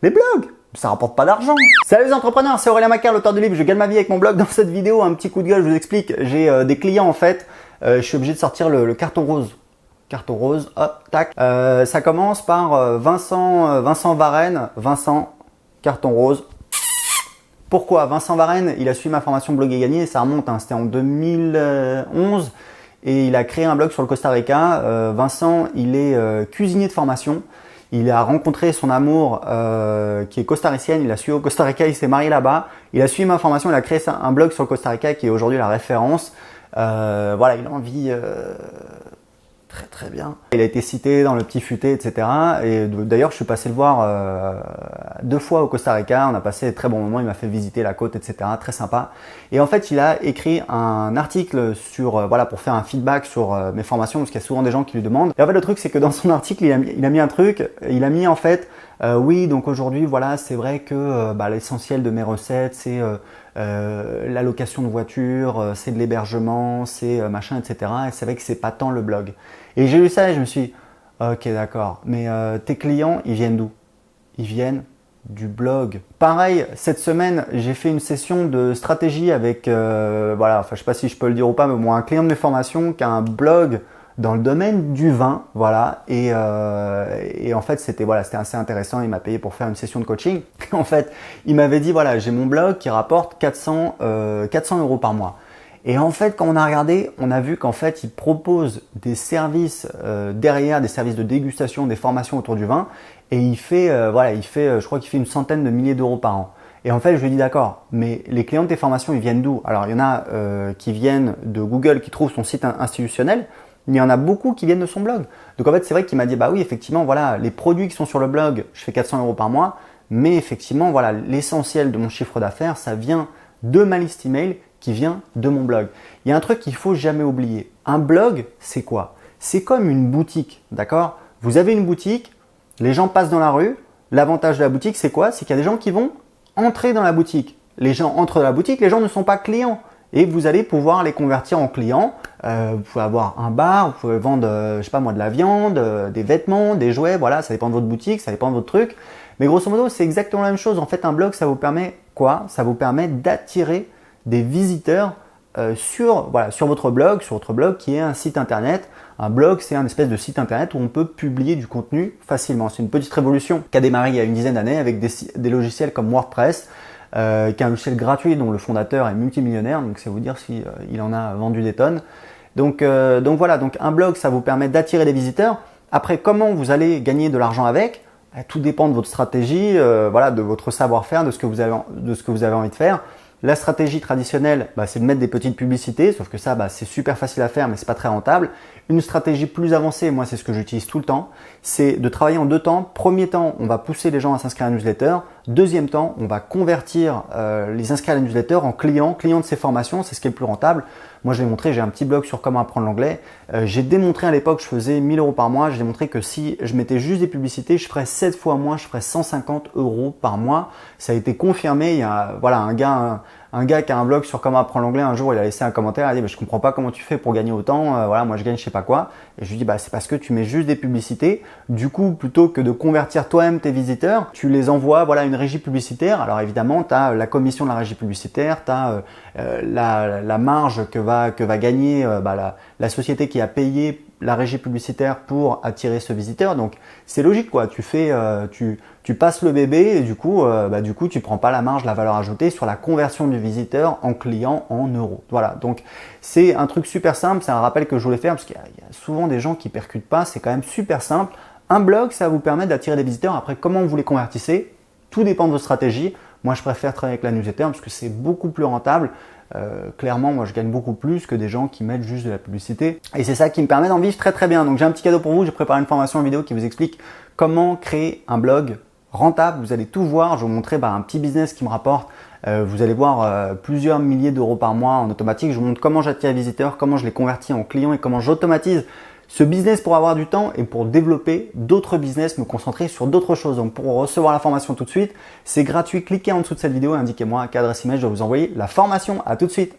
les blogs, ça rapporte pas d'argent. Salut les entrepreneurs, c'est Aurélien Macaire, l'auteur du livre Je gagne ma vie avec mon blog. Dans cette vidéo, un petit coup de gueule, je vous explique. J'ai des clients en fait, je suis obligé de sortir le carton rose. Carton rose, hop, tac. Ça commence par Vincent Varenne. Vincent, carton rose. Pourquoi? Vincent Varenne, il a suivi ma formation Blog et Gagner, ça remonte, hein, c'était en 2011 et il a créé un blog sur le Costa Rica. Vincent, il est cuisinier de formation. Il a rencontré son amour qui est costaricienne, il a suivi au Costa Rica, il s'est marié là-bas. Il a suivi ma formation, il a créé un blog sur le Costa Rica qui est aujourd'hui la référence. Voilà, il a envie très bien. Il a été cité dans le Petit Futé, etc. Et d'ailleurs, je suis passé le voir 2 fois au Costa Rica. On a passé de très bons moments. Il m'a fait visiter la côte, etc. Très sympa. Et en fait, il a écrit un article sur, voilà, pour faire un feedback sur mes formations, parce qu'il y a souvent des gens qui lui demandent. Et en fait, le truc, c'est que dans son article, il a mis un truc. Il a mis en fait, oui, donc aujourd'hui, voilà, c'est vrai que l'essentiel de mes recettes, c'est la location de voiture, c'est de l'hébergement, c'est machin, etc. Et c'est vrai que c'est pas tant le blog. Et j'ai lu ça et je me suis dit, ok, d'accord, mais tes clients, ils viennent d'où? Ils viennent du blog. Pareil, cette semaine, j'ai fait une session de stratégie avec, voilà, enfin, je sais pas si je peux le dire ou pas, mais bon, un client de mes formations qui a un blog dans le domaine du vin, voilà, et en fait, c'était assez intéressant. Il m'a payé pour faire une session de coaching. En fait, il m'avait dit, voilà, j'ai mon blog qui rapporte 400 € par mois. Et en fait, quand on a regardé, on a vu qu'en fait, il propose des services derrière, des services de dégustation, des formations autour du vin. Et il fait, je crois qu'il fait une centaine de milliers d'euros par an. Et en fait, je lui ai dit, d'accord, mais les clients de tes formations, ils viennent d'où? Alors, il y en a qui viennent de Google, qui trouvent son site institutionnel. Mais il y en a beaucoup qui viennent de son blog. Donc, en fait, c'est vrai qu'il m'a dit, bah oui, effectivement, voilà, les produits qui sont sur le blog, je fais 400 € par mois. Mais effectivement, voilà, l'essentiel de mon chiffre d'affaires, ça vient de ma liste email qui vient de mon blog. Il y a un truc qu'il ne faut jamais oublier. Un blog, c'est quoi? C'est comme une boutique, d'accord? Vous avez une boutique, les gens passent dans la rue. L'avantage de la boutique, c'est quoi? C'est qu'il y a des gens qui vont entrer dans la boutique. Les gens entrent dans la boutique, les gens ne sont pas clients. Et vous allez pouvoir les convertir en clients. Vous pouvez avoir un bar, vous pouvez vendre, je sais pas moi, de la viande, des vêtements, des jouets, voilà, ça dépend de votre boutique, ça dépend de votre truc. Mais grosso modo, c'est exactement la même chose. En fait, un blog, ça vous permet quoi? Ça vous permet d'attirer des visiteurs sur votre blog qui est un site internet. Un blog, c'est un espèce de site internet où on peut publier du contenu facilement. C'est une petite révolution qui a démarré il y a une dizaine d'années avec des logiciels comme WordPress, qui est un logiciel gratuit dont le fondateur est multimillionnaire, donc c'est vous dire si il en a vendu des tonnes. Donc voilà, donc un blog, ça vous permet d'attirer des visiteurs. Après, comment vous allez gagner de l'argent avec? Tout dépend de votre stratégie, de votre savoir-faire, de ce que vous avez envie de faire. La stratégie traditionnelle, c'est de mettre des petites publicités, sauf que ça, c'est super facile à faire, mais c'est pas très rentable. Une stratégie plus avancée, moi c'est ce que j'utilise tout le temps, c'est de travailler en 2 temps. Premier temps, on va pousser les gens à s'inscrire à la newsletter. Deuxième temps, on va convertir les inscrits à la newsletter en clients de ces formations, c'est ce qui est le plus rentable. Moi, je l'ai montré, j'ai un petit blog sur comment apprendre l'anglais. J'ai démontré à l'époque, je faisais 1000 € par mois. J'ai démontré que si je mettais juste des publicités, je ferais 7 fois moins, je ferais 150 € par mois. Ça a été confirmé. Il y a un gars qui a un blog sur comment apprendre l'anglais. Un jour, il a laissé un commentaire. Il a dit, je comprends pas comment tu fais pour gagner autant. Moi, je gagne je sais pas quoi. Et je lui dis, c'est parce que tu mets juste des publicités. Du coup, plutôt que de convertir toi-même tes visiteurs, tu les envoies à une régie publicitaire. Alors évidemment, tu as la commission de la régie publicitaire, tu as la marge que va gagner la société qui a payé la régie publicitaire pour attirer ce visiteur. Donc c'est logique quoi. Tu passes le bébé et du coup tu prends pas la marge, la valeur ajoutée sur la conversion du visiteur en client en euros. Voilà. Donc c'est un truc super simple. C'est un rappel que je voulais faire parce qu'il y a souvent des gens qui percutent pas. C'est quand même super simple. Un blog, ça va vous permettre d'attirer des visiteurs. Après, comment vous les convertissez? Tout dépend de votre stratégie. Moi, je préfère travailler avec la newsletter parce que c'est beaucoup plus rentable. Clairement, moi, je gagne beaucoup plus que des gens qui mettent juste de la publicité. Et c'est ça qui me permet d'en vivre très bien. Donc, j'ai un petit cadeau pour vous. J'ai préparé une formation en vidéo qui vous explique comment créer un blog rentable. Vous allez tout voir. Je vais vous montrer un petit business qui me rapporte. Vous allez voir plusieurs milliers d'euros par mois en automatique. Je vous montre comment j'attire les visiteurs, comment je les convertis en clients et comment j'automatise ce business pour avoir du temps et pour développer d'autres business, me concentrer sur d'autres choses. Donc pour recevoir la formation tout de suite, c'est gratuit. Cliquez en dessous de cette vidéo et indiquez-moi à quelle adresse email je dois vous envoyer la formation. À tout de suite.